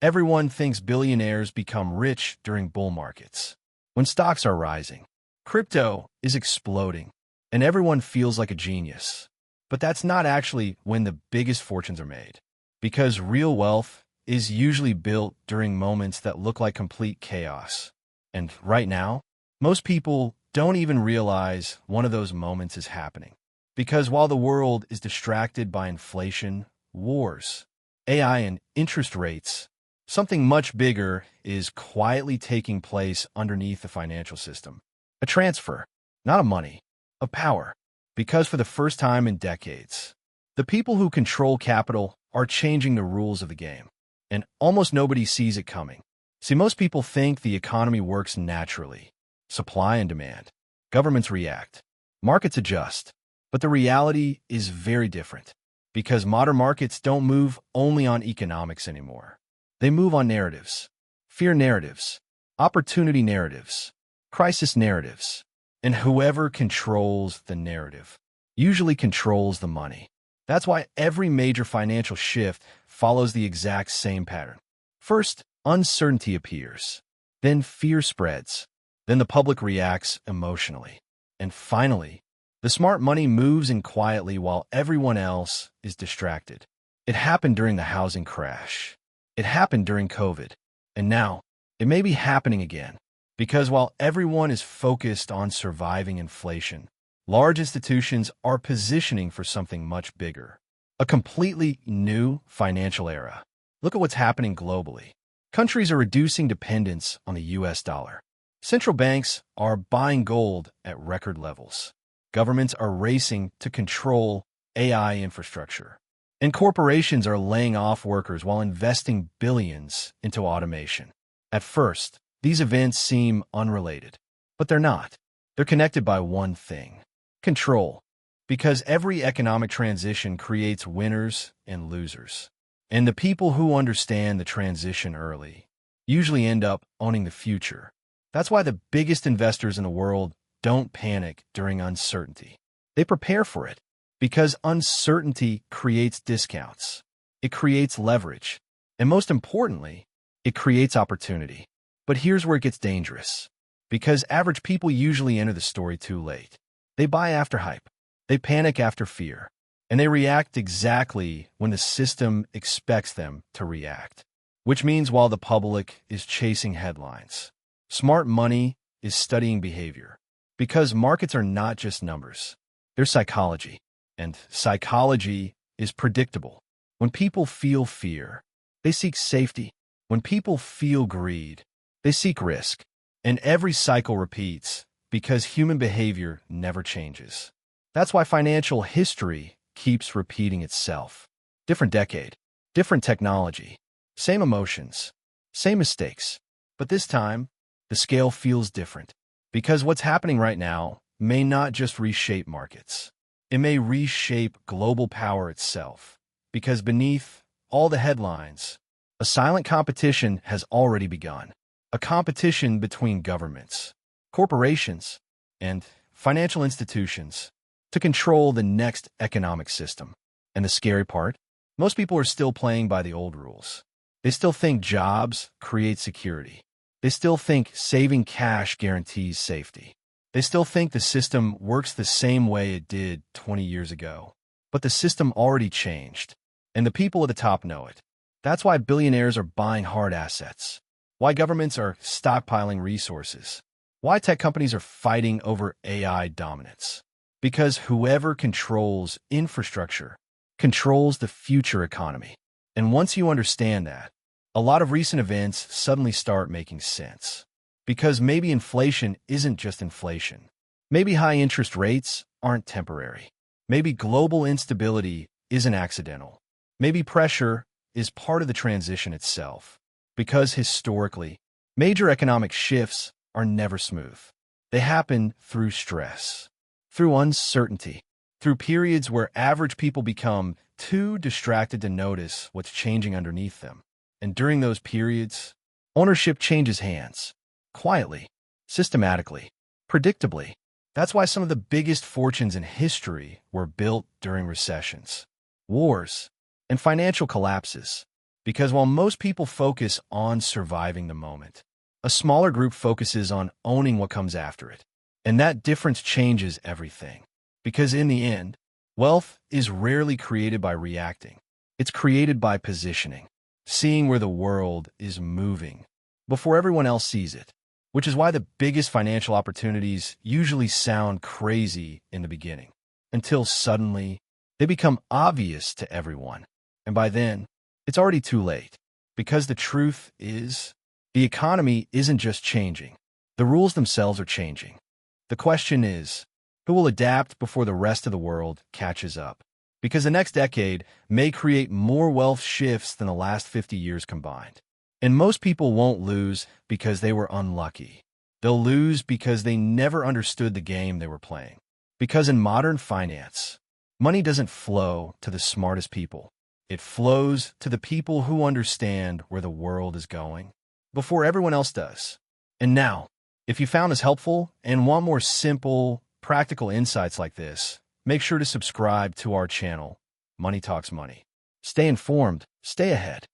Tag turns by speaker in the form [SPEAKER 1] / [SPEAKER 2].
[SPEAKER 1] Everyone thinks billionaires become rich during bull markets, when stocks are rising. Crypto is exploding, and everyone feels like a genius. But that's not actually when the biggest fortunes are made, because real wealth is usually built during moments that look like complete chaos. And right now, most people don't even realize one of those moments is happening. Because while the world is distracted by inflation, wars, AI, and interest rates, something much bigger is quietly taking place underneath the financial system. A transfer, not of money, of power. Because for the first time in decades, the people who control capital are changing the rules of the game. And almost nobody sees it coming. See, most people think the economy works naturally. Supply and demand. Governments react. Markets adjust. But the reality is very different. Because modern markets don't move only on economics anymore. They move on narratives. Fear narratives. Opportunity narratives. Crisis narratives. And whoever controls the narrative usually controls the money. That's why every major financial shift follows the exact same pattern. First, uncertainty appears. Then fear spreads. Then the public reacts emotionally. And finally, the smart money moves in quietly while everyone else is distracted. It happened during the housing crash. It happened during COVID. And now, it may be happening again. Because while everyone is focused on surviving inflation, large institutions are positioning for something much bigger. A completely new financial era. Look at what's happening globally. Countries are reducing dependence on the US dollar. Central banks are buying gold at record levels. Governments are racing to control AI infrastructure. And corporations are laying off workers while investing billions into automation. At first, these events seem unrelated, but they're not. They're connected by one thing: control. Because every economic transition creates winners and losers. And the people who understand the transition early usually end up owning the future. That's why the biggest investors in the world don't panic during uncertainty. They prepare for it. Because uncertainty creates discounts. It creates leverage. And most importantly, it creates opportunity. But here's where it gets dangerous. Because average people usually enter the story too late. They buy after hype. They panic after fear. And they react exactly when the system expects them to react. Which means while the public is chasing headlines, smart money is studying behavior. Because markets are not just numbers. They're psychology. And psychology is predictable. When people feel fear, they seek safety. When people feel greed, they seek risk. And every cycle repeats because human behavior never changes. That's why financial history keeps repeating itself. Different decade, different technology, same emotions, same mistakes. But this time, the scale feels different. Because what's happening right now may not just reshape markets. It may reshape global power itself. Because beneath all the headlines, a silent competition has already begun. A competition between governments, corporations, and financial institutions to control the next economic system. And the scary part? Most people are still playing by the old rules. They still think jobs create security. They still think saving cash guarantees safety. They still think the system works the same way it did 20 years ago. But the system already changed, and the people at the top know it. That's why billionaires are buying hard assets. Why governments are stockpiling resources. Why tech companies are fighting over AI dominance. Because whoever controls infrastructure controls the future economy. And once you understand that, a lot of recent events suddenly start making sense. Because maybe inflation isn't just inflation. Maybe high interest rates aren't temporary. Maybe global instability isn't accidental. Maybe pressure is part of the transition itself. Because historically, major economic shifts are never smooth. They happen through stress, through uncertainty, through periods where average people become too distracted to notice what's changing underneath them. And during those periods, ownership changes hands. Quietly, systematically, predictably. That's why some of the biggest fortunes in history were built during recessions, wars, and financial collapses. Because while most people focus on surviving the moment, a smaller group focuses on owning what comes after it. And that difference changes everything. Because in the end, wealth is rarely created by reacting. It's created by positioning, seeing where the world is moving before everyone else sees it, which is why the biggest financial opportunities usually sound crazy in the beginning, until suddenly they become obvious to everyone. And by then, it's already too late. Because the truth is, the economy isn't just changing. The rules themselves are changing. The question is, who will adapt before the rest of the world catches up? Because the next decade may create more wealth shifts than the last 50 years combined. And most people won't lose because they were unlucky. They'll lose because they never understood the game they were playing. Because in modern finance, money doesn't flow to the smartest people. It flows to the people who understand where the world is going before everyone else does. And now, if you found this helpful and want more simple, practical insights like this, make sure to subscribe to our channel, Money Talks Money. Stay informed, stay ahead.